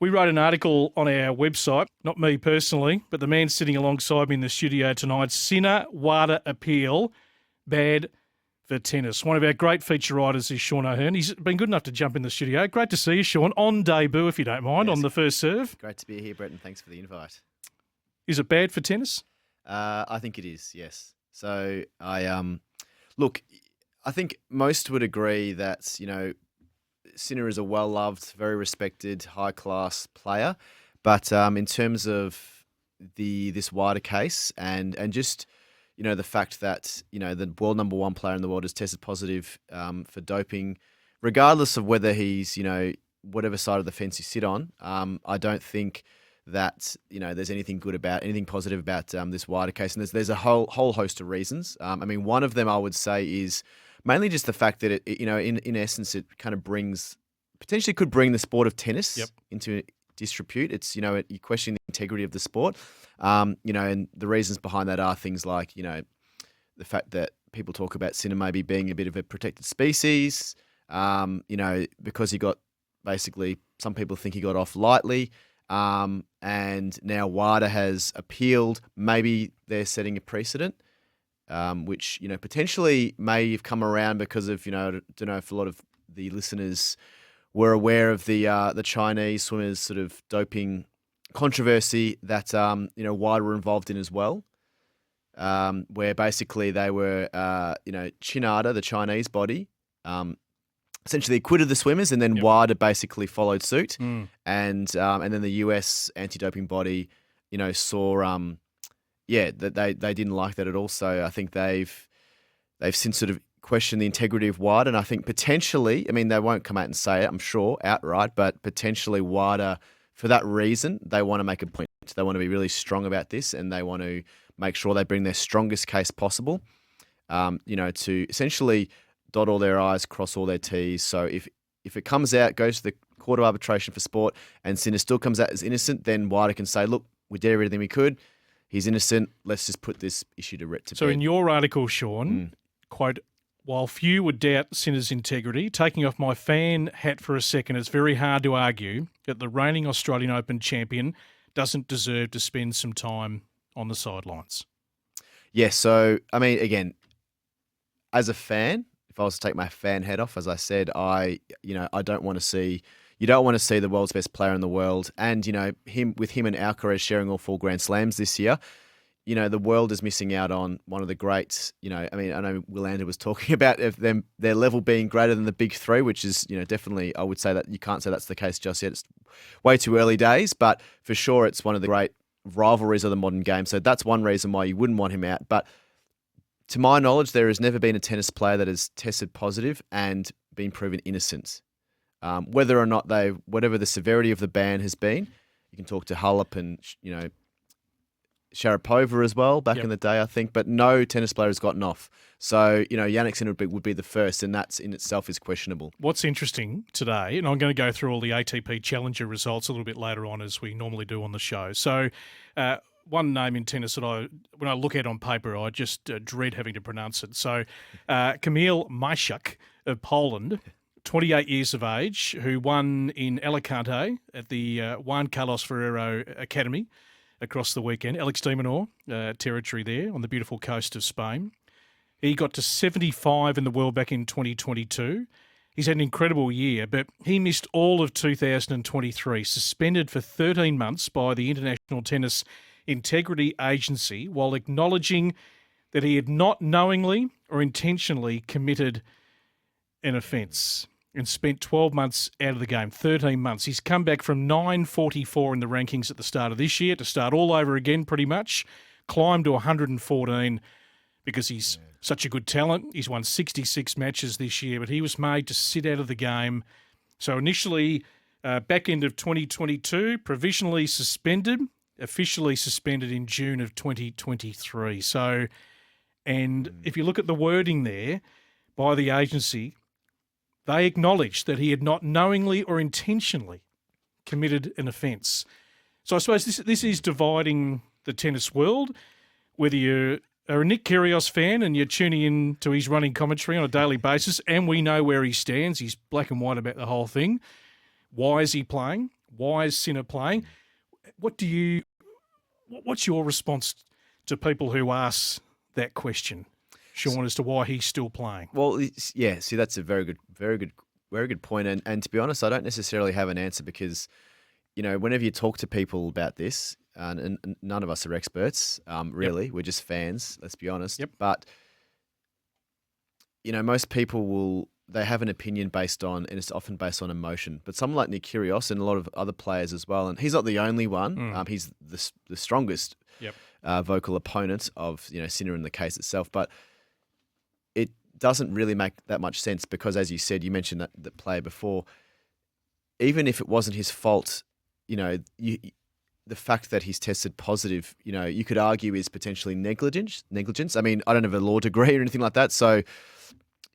We wrote an article on our website, not me personally, but the man sitting alongside me in the studio tonight, Sinner WADA appeal, bad for tennis. One of our great feature writers is Sean O'Hearn. He's been good enough to jump in the studio. Great to see you, Sean, on debut, if you don't mind, on the first serve. Great to be here, Brett, and thanks for the invite. Is it bad for tennis? I think it is, yes. So look, I think most would agree that, Sinner is a well-loved, very respected, high-class player. But in terms of this wider case and just, the fact that, the world number one player in the world has tested positive for doping, regardless of whether he's, whatever side of the fence you sit on, I don't think that, there's anything positive about this wider case. And there's a whole host of reasons. One of them I would say is mainly just the fact that in essence, it kind of potentially could bring the sport of tennis into disrepute. It's, you question the integrity of the sport. And the reasons behind that are things like, the fact that people talk about Sinner maybe being a bit of a protected species, because he got basically, some people think he got off lightly. And now WADA has appealed. Maybe they're setting a precedent. Which, potentially may have come around because of, I don't know if a lot of the listeners were aware of the Chinese swimmers sort of doping controversy that, WADA were involved in as well, where basically they were, Chinada, the Chinese body, essentially acquitted the swimmers, and then WADA basically followed suit. And then the US anti-doping body, saw... that they didn't like that at all. So I think they've since sort of questioned the integrity of WADA, and I think potentially, they won't come out and say it, I'm sure, outright, but potentially WADA, for that reason, they want to make a point. They want to be really strong about this, and they want to make sure they bring their strongest case possible, to essentially dot all their I's, cross all their T's. So if it comes out, goes to the Court of Arbitration for Sport, and Sinner still comes out as innocent, then WADA can say, look, we did everything we could. He's innocent. Let's just put this issue to bed. So in your article, Sean, quote, while few would doubt Sinner's integrity, taking off my fan hat for a second, it's very hard to argue that the reigning Australian Open champion doesn't deserve to spend some time on the sidelines. Yes. So, again, as a fan, if I was to take my fan hat off, as I said, I don't want to see... You don't want to see the world's best player in the world, and him and Alcaraz sharing all 4 Grand Slams this year. The world is missing out on one of the greats. I know Willander was talking about their level being greater than the big 3, which is definitely, I would say that you can't say that's the case just yet. It's way too early days, but for sure it's one of the great rivalries of the modern game. So that's one reason why you wouldn't want him out. But to my knowledge, there has never been a tennis player that has tested positive and been proven innocent. Whether or not whatever the severity of the ban has been, you can talk to Halep and, Sharapova as well back in the day, I think, but no tennis player has gotten off. So, Jannik Sinner would be the first, and that's in itself is questionable. What's interesting today, and I'm going to go through all the ATP Challenger results a little bit later on as we normally do on the show. So, one name in tennis that when I look at on paper, I just dread having to pronounce it. So, Kamil Majchuk of Poland, 28 years of age, who won in Alicante at the Juan Carlos Ferrero Academy across the weekend. Alex de Minaur territory there on the beautiful coast of Spain. He got to 75 in the world back in 2022. He's had an incredible year, but he missed all of 2023, suspended for 13 months by the International Tennis Integrity Agency while acknowledging that he had not knowingly or intentionally committed an offence, and spent 12 months out of the game, 13 months. He's come back from 944 in the rankings at the start of this year to start all over again pretty much, climbed to 114 because he's such a good talent. He's won 66 matches this year, but he was made to sit out of the game. So initially, back end of 2022, provisionally suspended, officially suspended in June of 2023. So, and if you look at the wording there by the agency, they acknowledged that he had not knowingly or intentionally committed an offence. So I suppose this is dividing the tennis world, whether you are a Nick Kyrgios fan and you're tuning in to his running commentary on a daily basis, and we know where he stands. He's black and white about the whole thing. Why is he playing? Why is Sinner playing? What's your response to people who ask that question, Sean, as to why he's still playing? Well, yeah. See, that's a very good point. And to be honest, I don't necessarily have an answer because, whenever you talk to people about this, and none of us are experts, really, we're just fans. Let's be honest. Yep. But most people they have an opinion based on, and it's often based on emotion. But someone like Nick Kyrgios and a lot of other players as well, and he's not the only one. He's the strongest vocal opponent of Sinner in the case itself. But it doesn't really make that much sense because, as you said, you mentioned that player before. Even if it wasn't his fault, the fact that he's tested positive, you could argue is potentially negligence. I mean, I don't have a law degree or anything like that, so.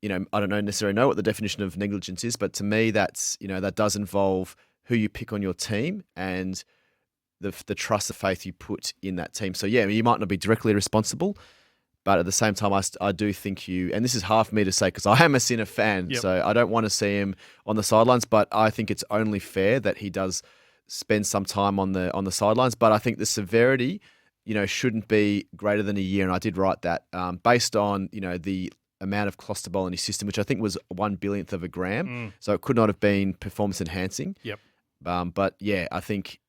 I don't necessarily know what the definition of negligence is, but to me, that's that does involve who you pick on your team and the trust, the faith you put in that team. So yeah, you might not be directly responsible, but at the same time, I do think and this is hard for me to say because I am a Sinner fan, so I don't want to see him on the sidelines, but I think it's only fair that he does spend some time on the sidelines. But I think the severity, shouldn't be greater than a year, and I did write that based on the amount of clostebol in his system, which I think was 1/1000th of a gram. So it could not have been performance enhancing. Yep. But yeah, I think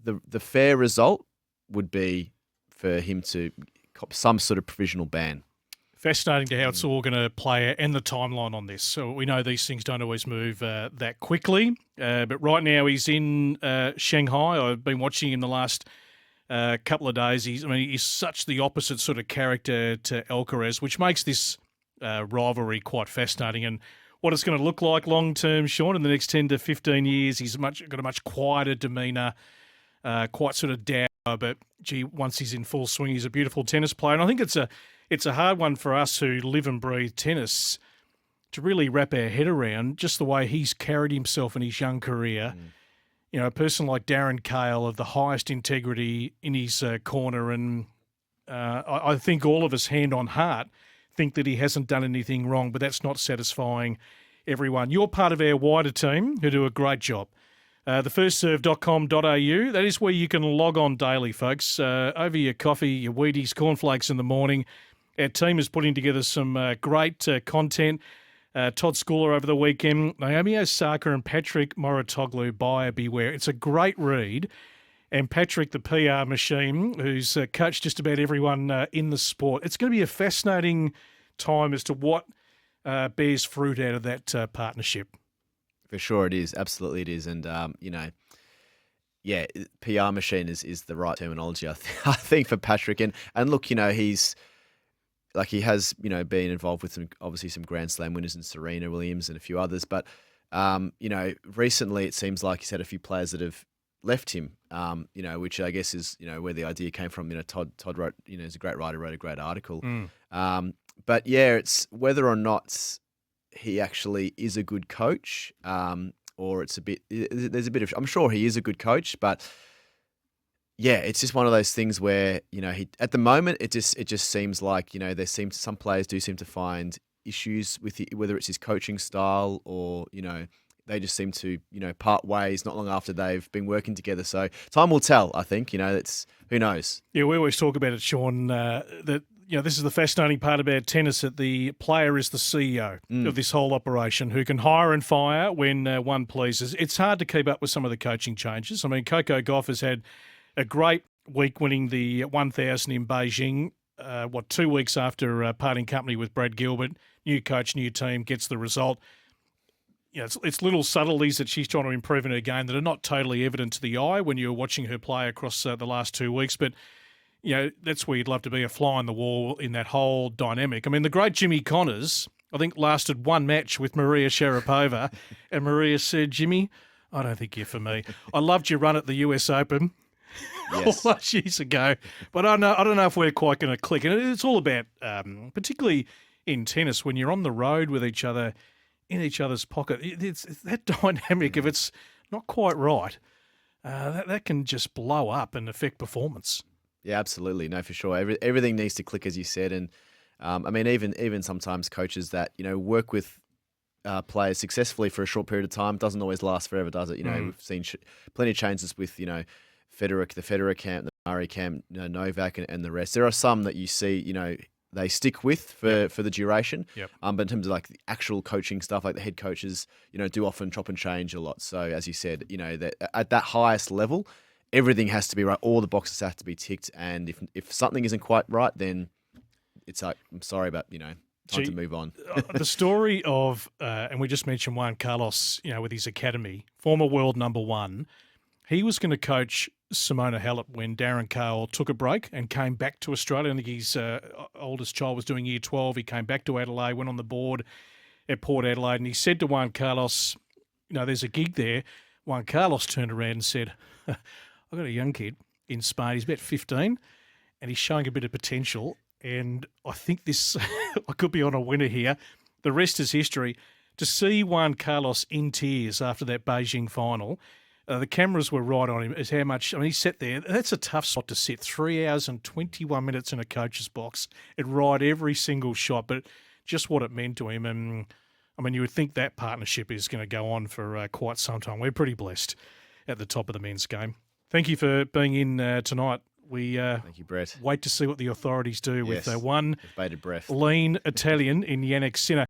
the fair result would be for him to cop some sort of provisional ban. Fascinating to how it's all going to play and the timeline on this. So we know these things don't always move that quickly. But right now he's in Shanghai. I've been watching him the last couple of days. He's such the opposite sort of character to Alcaraz, which makes this rivalry quite fascinating. And what it's going to look like long term, Sean, in the next 10 to 15 years, he's got a much quieter demeanour, quite sort of dour. But gee, once he's in full swing, he's a beautiful tennis player. And I think it's a hard one for us who live and breathe tennis to really wrap our head around just the way he's carried himself in his young career. A person like Darren Cahill of the highest integrity in his corner, and I think all of us, hand on heart, think that he hasn't done anything wrong, but that's not satisfying everyone. You're part of our wider team who do a great job. Thefirstserve.com.au, that is where you can log on daily, folks. Over your coffee, your Wheaties, cornflakes in the morning. Our team is putting together some great content. Todd Schooler over the weekend, Naomi Osaka and Patrick Moratoglu, buyer beware. It's a great read. And Patrick, the PR machine, who's coached just about everyone in the sport. It's going to be a fascinating time as to what bears fruit out of that partnership. For sure it is. Absolutely it is. And, PR machine is the right terminology, I think, for Patrick. And look, he has, been involved with some Grand Slam winners in Serena Williams and a few others. But, recently it seems like he's had a few players that have left him, which I guess is, where the idea came from. Todd wrote, he's a great writer, wrote a great article. But yeah, it's whether or not he actually is a good coach, or there's a bit of, I'm sure he is a good coach, but yeah, it's just one of those things where, at the moment, it just seems like, some players do seem to find issues with whether it's his coaching style or, they just seem to, part ways not long after they've been working together. So time will tell, I think. It's who knows. Yeah, we always talk about it, Sean, that, this is the fascinating part about tennis, that the player is the CEO of this whole operation, who can hire and fire when one pleases. It's hard to keep up with some of the coaching changes. I mean, Coco Gauff has had a great week winning the 1,000 in Beijing, 2 weeks after parting company with Brad Gilbert. New coach, new team, gets the result. It's little subtleties that she's trying to improve in her game that are not totally evident to the eye when you're watching her play across the last 2 weeks. But, that's where you'd love to be, a fly on the wall in that whole dynamic. I mean, the great Jimmy Connors, I think, lasted one match with Maria Sharapova, and Maria said, "Jimmy, I don't think you're for me. I loved your run at the US Open." Yes. All those years ago. But I don't know if we're quite going to click. And it's all about, particularly in tennis, when you're on the road with each other, in each other's pocket, it's that dynamic, if it's not quite right, that can just blow up and affect performance. Yeah, absolutely. No, for sure. Everything needs to click, as you said. And, even sometimes coaches that, work with players successfully for a short period of time doesn't always last forever, does it? You know, we've seen plenty of changes with, you know, the Federer camp, the Murray camp, you know, Novak and the rest. There are some that you see, you know, they stick with for the duration. Yep. But in terms of like the actual coaching stuff, like the head coaches, you know, do often chop and change a lot. So as you said, you know, that at that highest level, everything has to be right. All the boxes have to be ticked. And if something isn't quite right, then it's like, I'm sorry, but, you know, time to move on. The story of, and we just mentioned Juan Carlos, you know, with his academy, former world number one, he was going to coach Simona Halep when Darren Cale took a break and came back to Australia. I think his oldest child was doing year 12. He came back to Adelaide, went on the board at Port Adelaide, and he said to Juan Carlos, you know, there's a gig there. Juan Carlos turned around and said, I've got a young kid in Spain. He's about 15, and he's showing a bit of potential. And I think this, I could be on a winner here. The rest is history. To see Juan Carlos in tears after that Beijing final, the cameras were right on him as how much, I mean, he sat there. That's a tough spot to sit. 3 hours and 21 minutes in a coach's box. It ride every single shot, but just what it meant to him. And I mean, you would think that partnership is going to go on for quite some time. We're pretty blessed at the top of the men's game. Thank you for being in tonight. We Thank you, Brett. Wait to see what the authorities do with Yes, one with bated breath. lean Italian in Yannick Sinner.